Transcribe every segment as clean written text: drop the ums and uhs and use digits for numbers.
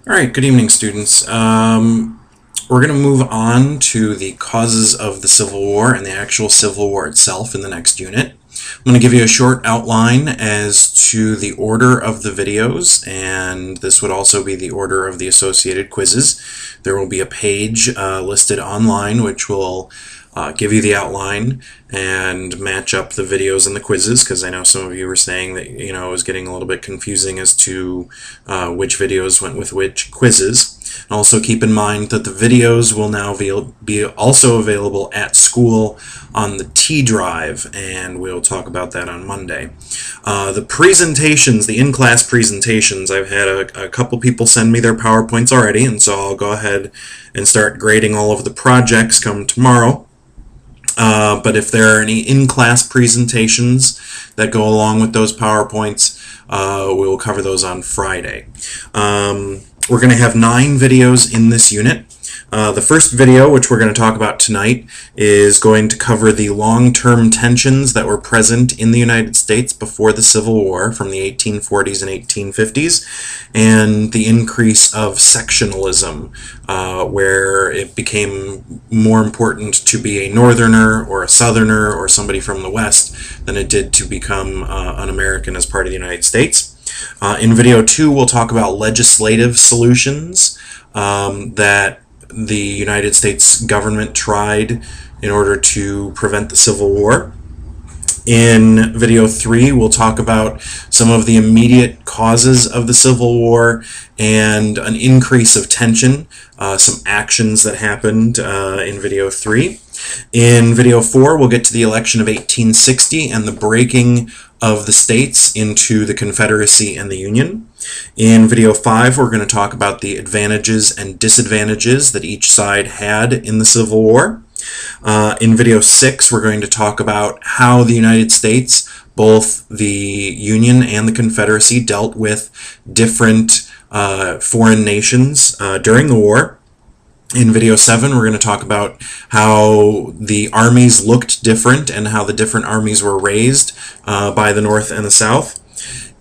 All right, good evening, students. We're going to move on to the causes of the Civil War and the actual Civil War itself in the next unit. I'm going to give you a short outline as to the order of the videos, and this would also be the order of the associated quizzes. There will be a page listed online which will give you the outline and match up the videos and the quizzes, because I know some of you were saying that it was getting a little bit confusing as to which videos went with which quizzes. Also keep in mind that the videos will now be also available at school on the T drive, and we'll talk about that on Monday. The presentations, the in-class presentations, I've had a couple people send me their PowerPoints already, and so I'll go ahead and start grading all of the projects come tomorrow. But if there are any in-class presentations that go along with those PowerPoints, we will cover those on Friday. We're going to have 9 videos in this unit. The first video, which we're going to talk about tonight, is going to cover the long-term tensions that were present in the United States before the Civil War from the 1840s and 1850s, and the increase of sectionalism, where it became more important to be a Northerner or a Southerner or somebody from the West than it did to become an American as part of the United States. In video 2, we'll talk about legislative solutions that the United States government tried in order to prevent the Civil War. In video 3, we'll talk about some of the immediate causes of the Civil War and an increase of tension, some actions that happened in video 3. In video 4, we'll get to the election of 1860 and the breaking of the states into the Confederacy and the Union. In video 5, we're going to talk about the advantages and disadvantages that each side had in the Civil War. In video 6, we're going to talk about how the United States, both the Union and the Confederacy, dealt with different foreign nations during the war. In video 7, we're going to talk about how the armies looked different and how the different armies were raised by the North and the South.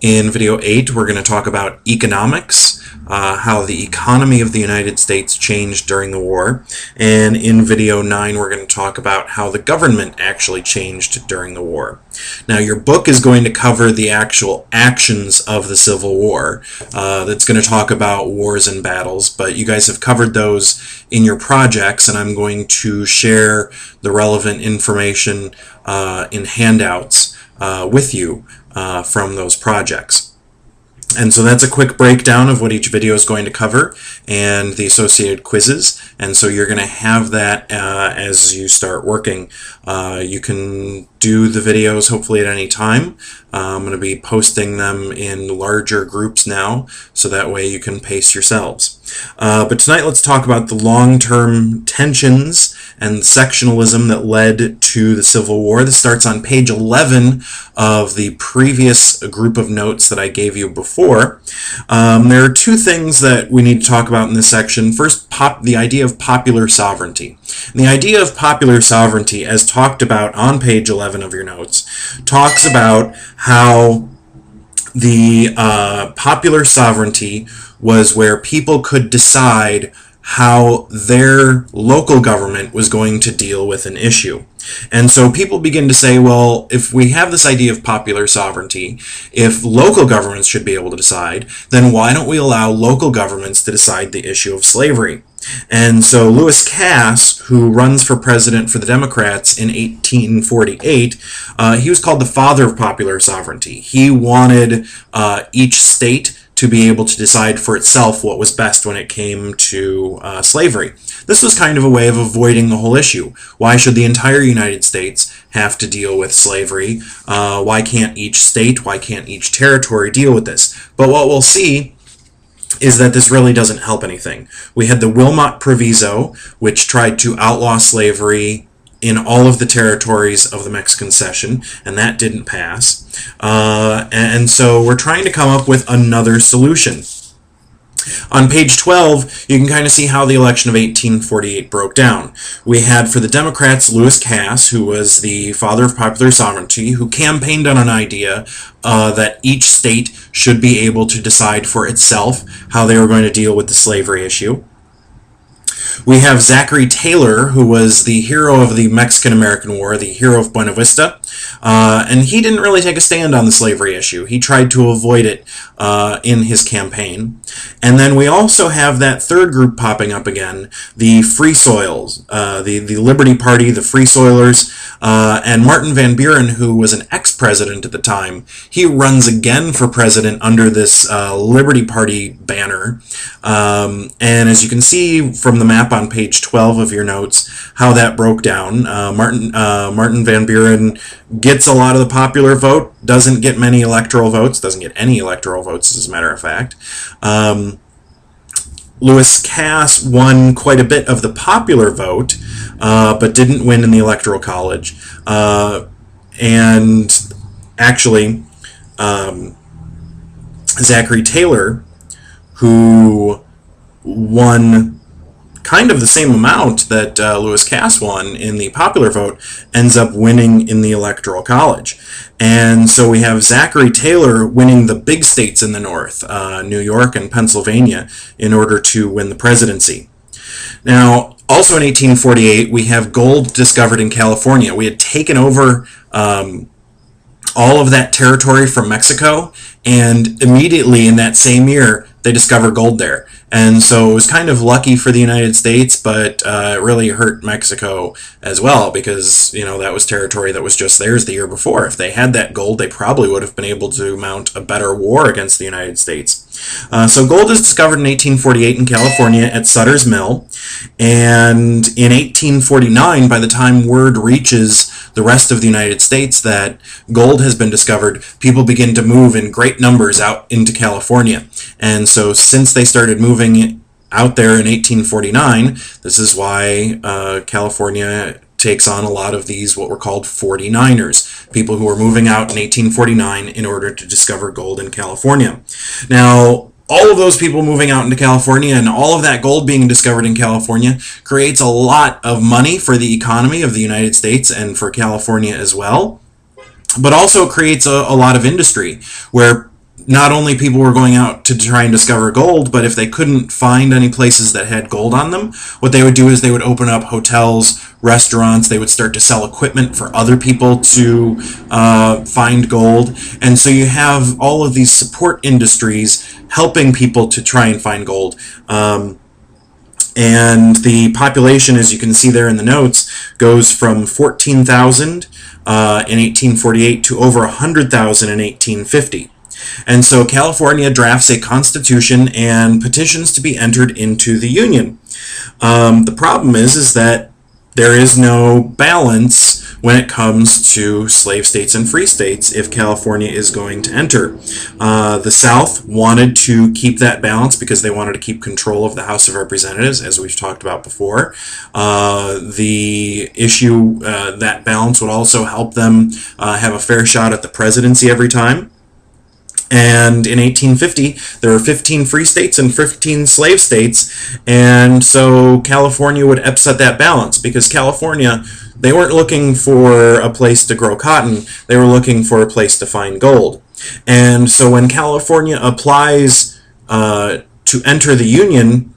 In video 8, we're going to talk about economics, how the economy of the United States changed during the war. And in video 9, we're going to talk about how the government actually changed during the war. Now, your book is going to cover the actual actions of the Civil War. That's going to talk about wars and battles, but you guys have covered those in your projects, and I'm going to share the relevant information in handouts with you from those projects. And so that's a quick breakdown of what each video is going to cover and the associated quizzes. And so you're going to have that as you start working. You can do the videos hopefully at any time. I'm going to be posting them in larger groups now, so that way you can pace yourselves. But tonight let's talk about the long-term tensions and sectionalism that led to the Civil War. This starts on page 11 of the previous group of notes that I gave you before. There are 2 things that we need to talk about in this section. First, the idea of popular sovereignty. And the idea of popular sovereignty, as talked about on page 11 of your notes, talks about how the popular sovereignty was where people could decide how their local government was going to deal with an issue. And so people begin to say, well, if we have this idea of popular sovereignty, if local governments should be able to decide, then why don't we allow local governments to decide the issue of slavery? And so Lewis Cass, who runs for president for the Democrats in 1848, he was called the father of popular sovereignty. He wanted each state to be able to decide for itself what was best when it came to slavery. This was kind of a way of avoiding the whole issue. Why should the entire United States have to deal with slavery? Why can't each state, why can't each territory deal with this? But what we'll see is that this really doesn't help anything. We had the Wilmot Proviso, which tried to outlaw slavery in all of the territories of the Mexican Cession, and that didn't pass. And so we're trying to come up with another solution. On page 12, you can kind of see how the election of 1848 broke down. We had for the Democrats Lewis Cass, who was the father of popular sovereignty, who campaigned on an idea that each state should be able to decide for itself how they were going to deal with the slavery issue. We have Zachary Taylor, who was the hero of the Mexican-American War, the hero of Buena Vista, and he didn't really take a stand on the slavery issue. He tried to avoid it in his campaign. And then we also have that third group popping up again, the Free Soils, the Liberty Party, the Free Soilers, and Martin Van Buren, who was an ex-president at the time. He runs again for president under this Liberty Party banner. And as you can see from the map on page 12 of your notes, how that broke down. Martin Van Buren gets a lot of the popular vote, doesn't get many electoral votes, doesn't get any electoral votes as a matter of fact. Lewis Cass won quite a bit of the popular vote, but didn't win in the Electoral College. And actually, Zachary Taylor, who won kind of the same amount that Lewis Cass won in the popular vote, ends up winning in the Electoral College. And so we have Zachary Taylor winning the big states in the North, New York and Pennsylvania, in order to win the presidency. Now, also in 1848, we have gold discovered in California. We had taken over all of that territory from Mexico, and immediately in that same year, they discovered gold there. And so it was kind of lucky for the United States, but it really hurt Mexico as well, because, you know, that was territory that was just theirs the year before. If they had that gold, they probably would have been able to mount a better war against the United States. So gold is discovered in 1848 in California at Sutter's Mill, and in 1849, by the time word reaches the rest of the United States that gold has been discovered, people begin to move in great numbers out into California. And so since they started moving out there in 1849, this is why California takes on a lot of these what were called 49ers, people who were moving out in 1849 in order to discover gold in California. Now, all of those people moving out into California and all of that gold being discovered in California creates a lot of money for the economy of the United States and for California as well, but also creates a lot of industry where not only people were going out to try and discover gold, but if they couldn't find any places that had gold on them, what they would do is they would open up hotels, restaurants, they would start to sell equipment for other people to find gold. And so you have all of these support industries helping people to try and find gold. And the population, as you can see there in the notes, goes from 14,000 in 1848 to over 100,000 in 1850. And so California drafts a constitution and petitions to be entered into the Union. The problem is that there is no balance when it comes to slave states and free states if California is going to enter. The South wanted to keep that balance because they wanted to keep control of the House of Representatives, as we've talked about before. The issue, that balance would also help them have a fair shot at the presidency every time. And in 1850, there were 15 free states and 15 slave states, and so California would upset that balance, because California, they weren't looking for a place to grow cotton, they were looking for a place to find gold. And so when California applies to enter the Union,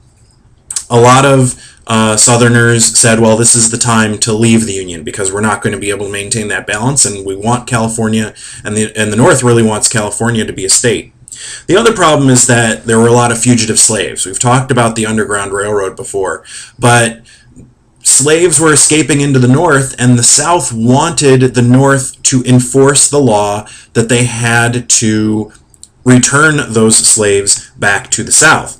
a lot of Southerners said, well, this is the time to leave the Union because we're not going to be able to maintain that balance, and we want California, and the North really wants California to be a state. The other problem is that there were a lot of fugitive slaves. We've talked about the Underground Railroad before, but slaves were escaping into the North, and the South wanted the North to enforce the law that they had to return those slaves back to the South.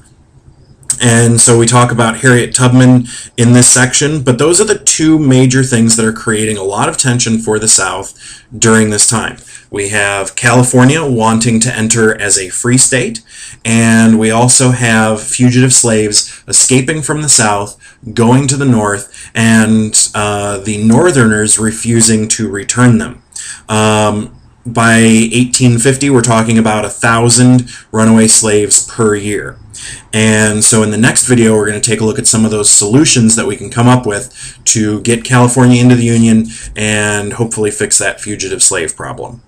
And so we talk about Harriet Tubman in this section, but those are the two major things that are creating a lot of tension for the South during this time. We have California wanting to enter as a free state, and we also have fugitive slaves escaping from the South, going to the North, and the Northerners refusing to return them. By 1850, we're talking about 1,000 runaway slaves per year. And so in the next video, we're going to take a look at some of those solutions that we can come up with to get California into the Union and hopefully fix that fugitive slave problem.